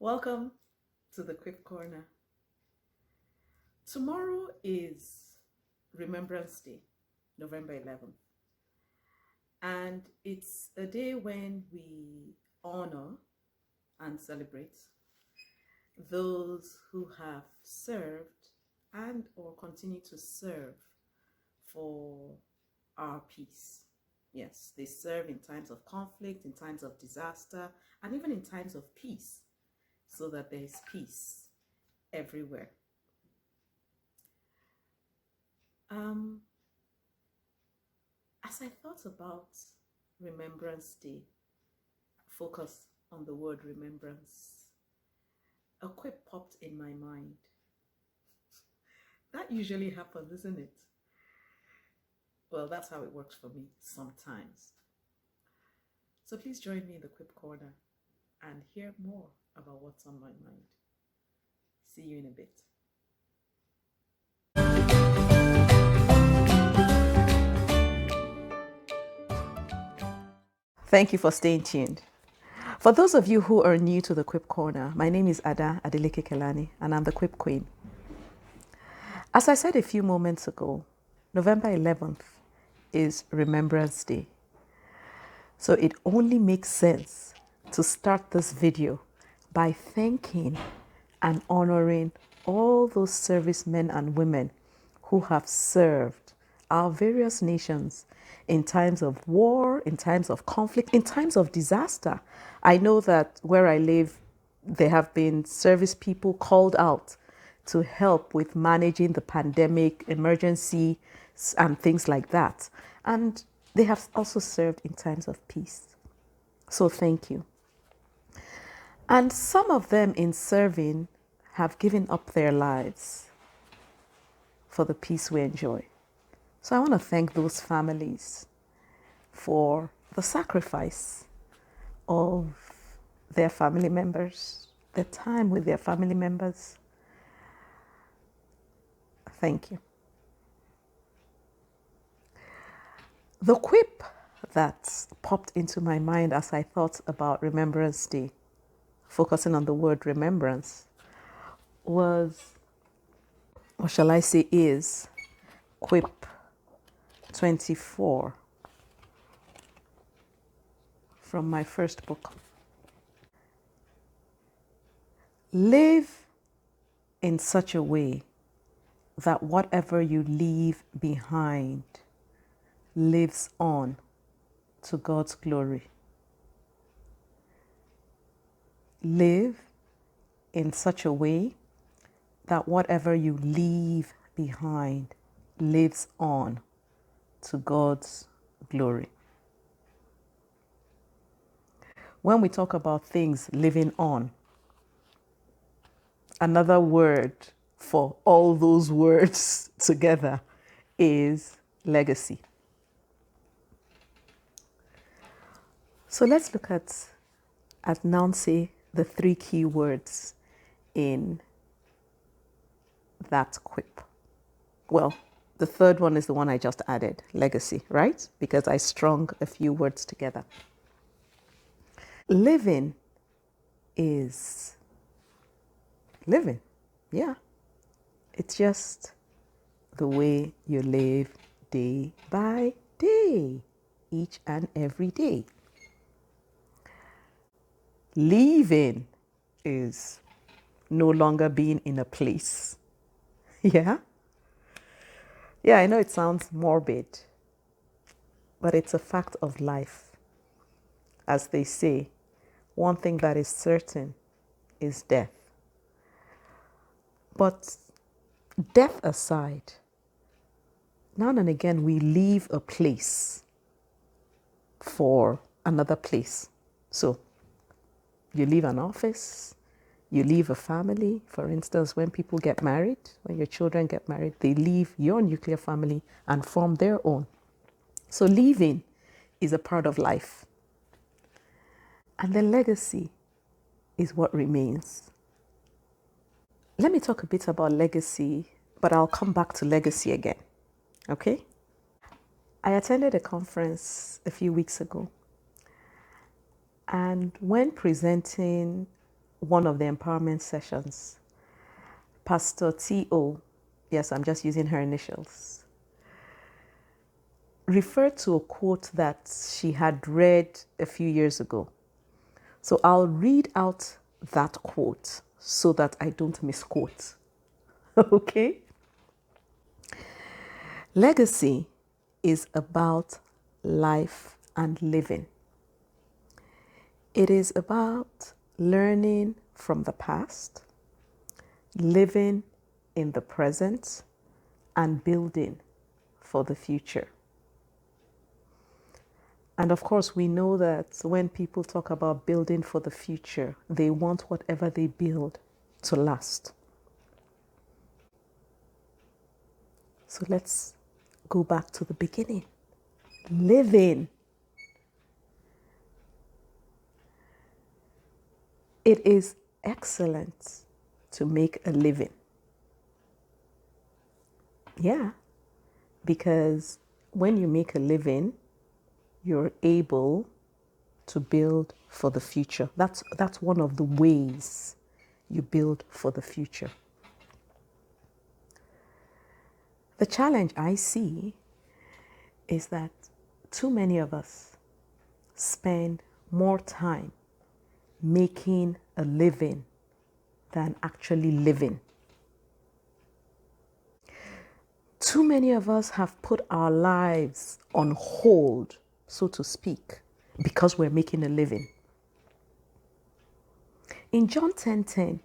Welcome to the Quick Corner. Tomorrow is Remembrance Day, November 11th, and it's a day when we honor and celebrate those who have served and or continue to serve for our peace. Yes, they serve in times of conflict, in times of disaster, and even in times of peace, so that there is peace everywhere. Um, as I thought about Remembrance Day, focus on the word remembrance, a quip popped in my mind. That usually happens, isn't it? Well, that's how it works for me sometimes. So please join me in the Quip Corner and hear more about what's on my mind. See you in a bit. Thank you for staying tuned. For those of you who are new to the Quip Corner, my name is Ada Adeleke Kelani, and I'm the Quip Queen. As I said a few moments ago, November 11th is Remembrance Day. So it only makes sense to start this video by thanking and honoring all those servicemen and women who have served our various nations in times of war, in times of conflict, in times of disaster. I know that where I live, there have been service people called out to help with managing the pandemic, emergency, and things like that. And they have also served in times of peace. So thank you. And some of them in serving have given up their lives for the peace we enjoy. So I want to thank those families for the sacrifice of their family members, their time with their family members. Thank you. The quip that popped into my mind as I thought about Remembrance Day, focusing on the word remembrance, was, or shall I say is, quip 24 from my first book. Live in such a way that whatever you leave behind lives on to God's glory. Live in such a way that whatever you leave behind lives on to God's glory. When we talk about things living on, another word for all those words together is legacy. So let's look at now say the three key words in that quip. Well, the third one is the one I just added, legacy, right? Because I strung a few words together. Living is living. Yeah. It's just the way you live day by day, each and every day. Leaving is no longer being in a place. Yeah? Yeah, I know it sounds morbid, but it's a fact of life. As they say, one thing that is certain is death. But death aside, now and again we leave a place for another place. So you leave an office, you leave a family. For instance, when people get married, when your children get married, they leave your nuclear family and form their own. So leaving is a part of life. And then legacy is what remains. Let me talk a bit about legacy, but I'll come back to legacy again. Okay? I attended a conference a few weeks ago. And when presenting one of the empowerment sessions, Pastor T.O., yes, I'm just using her initials, referred to a quote that she had read a few years ago. So I'll read out that quote so that I don't misquote. Okay? Legacy is about life and living. It is about learning from the past, living in the present, and building for the future. And of course, we know that when people talk about building for the future, they want whatever they build to last. So let's go back to the beginning. Living. It is excellent to make a living. Yeah, because when you make a living, you're able to build for the future. That's one of the ways you build for the future. The challenge I see is that too many of us spend more time making a living than actually living. Too many of us have put our lives on hold, so to speak, because we're making a living. In John 10:10,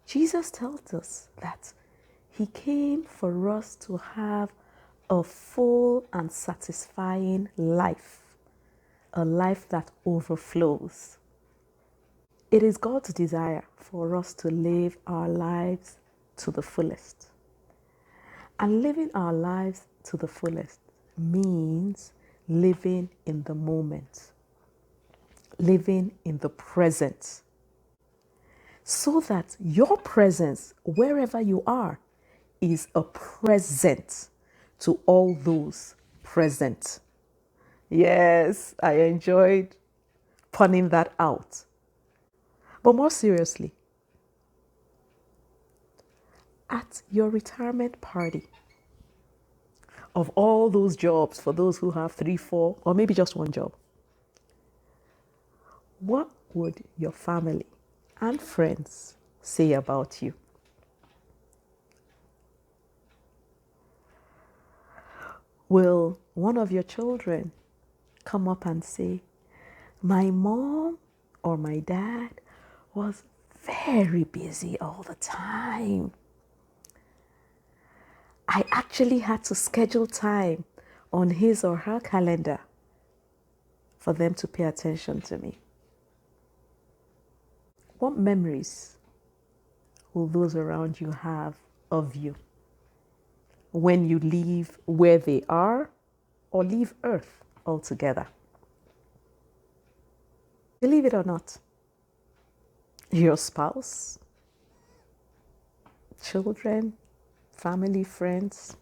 Jesus tells us that he came for us to have a full and satisfying life, a life that overflows. It is God's desire for us to live our lives to the fullest. And living our lives to the fullest means living in the moment, living in the present, so that your presence, wherever you are, is a present to all those present. Yes, I enjoyed punning that out. But more seriously, at your retirement party, of all those jobs for those who have 3, 4, or maybe just one job, what would your family and friends say about you? Will one of your children come up and say, my mom or my dad was very busy all the time. I actually had to schedule time on his or her calendar for them to pay attention to me. What memories will those around you have of you when you leave where they are or leave Earth altogether? Believe it or not, your spouse, children, family, friends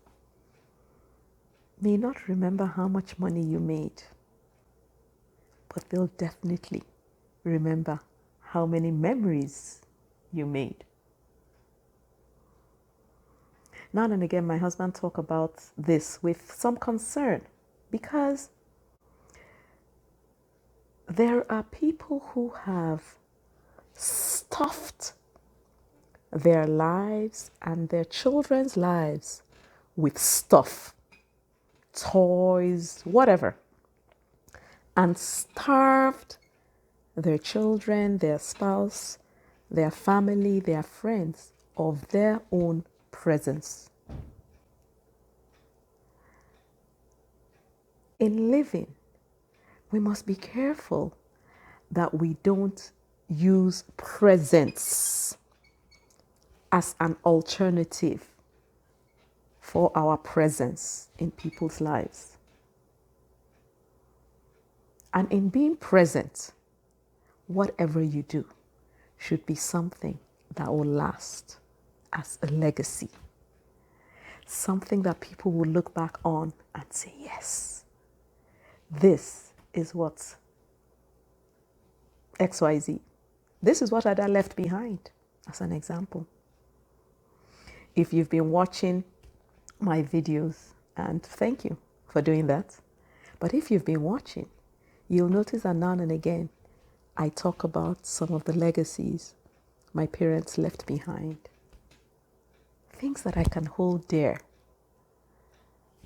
may not remember how much money you made, but they'll definitely remember how many memories you made. Now and again, my husband talks about this with some concern because there are people who have stuffed their lives and their children's lives with stuff, toys, whatever, and starved their children, their spouse, their family, their friends of their own presence. In living, we must be careful that we don't use presence as an alternative for our presence in people's lives. And in being present, whatever you do should be something that will last as a legacy. Something that people will look back on and say, yes, this is what XYZ This is what Ada left behind as an example. If you've been watching my videos, and thank you for doing that, but if you've been watching, you'll notice that now and again, I talk about some of the legacies my parents left behind. Things that I can hold dear.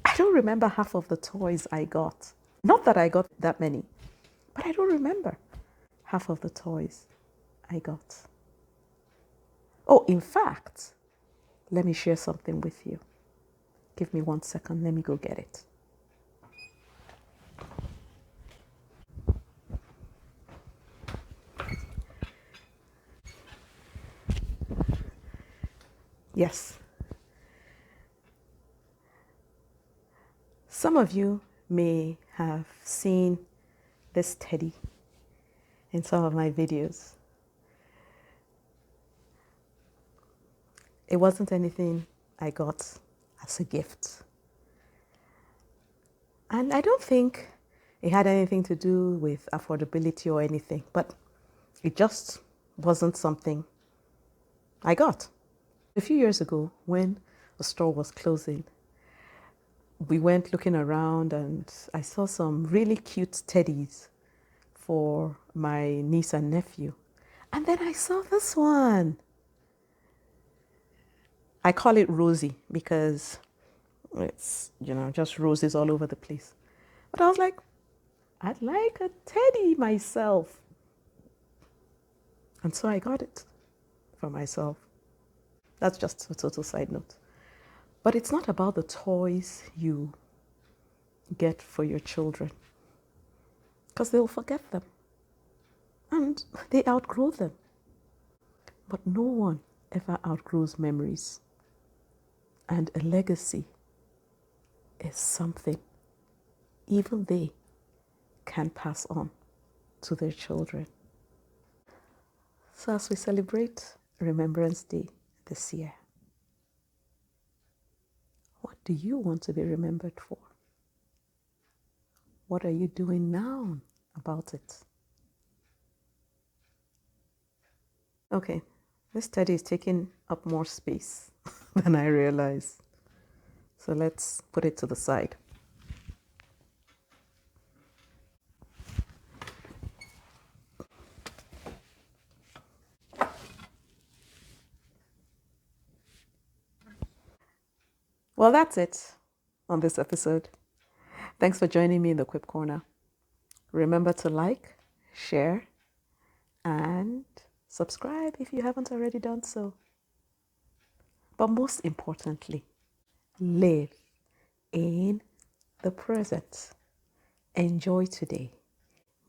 I don't remember half of the toys I got. Not that I got that many, but I don't remember half of the toys I got. Oh, in fact, let me share something with you. Give me 1 second. Let me go get it. Yes. Some of you may have seen this teddy in some of my videos. It wasn't anything I got as a gift. And I don't think it had anything to do with affordability or anything, but it just wasn't something I got. A few years ago, when the store was closing, we went looking around and I saw some really cute teddies for my niece and nephew. And then I saw this one. I call it Rosie because it's, just roses all over the place. But I was like, I'd like a teddy myself. And so I got it for myself. That's just a total side note. But it's not about the toys you get for your children, because they'll forget them and they outgrow them. But no one ever outgrows memories. And a legacy is something even they can pass on to their children. So as we celebrate Remembrance Day this year, what do you want to be remembered for? What are you doing now about it? Okay, this study is taking up more space than I realized. So let's put it to the side. Well, that's it on this episode. Thanks for joining me in the Quip Corner. Remember to like, share, and subscribe if you haven't already done so. But most importantly, live in the present. Enjoy today.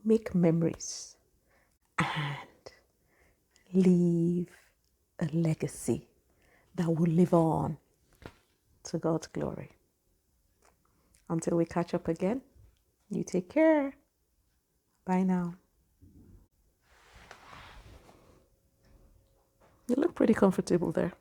Make memories and leave a legacy that will live on to God's glory. Until we catch up again, you take care. Bye now. You look pretty comfortable there.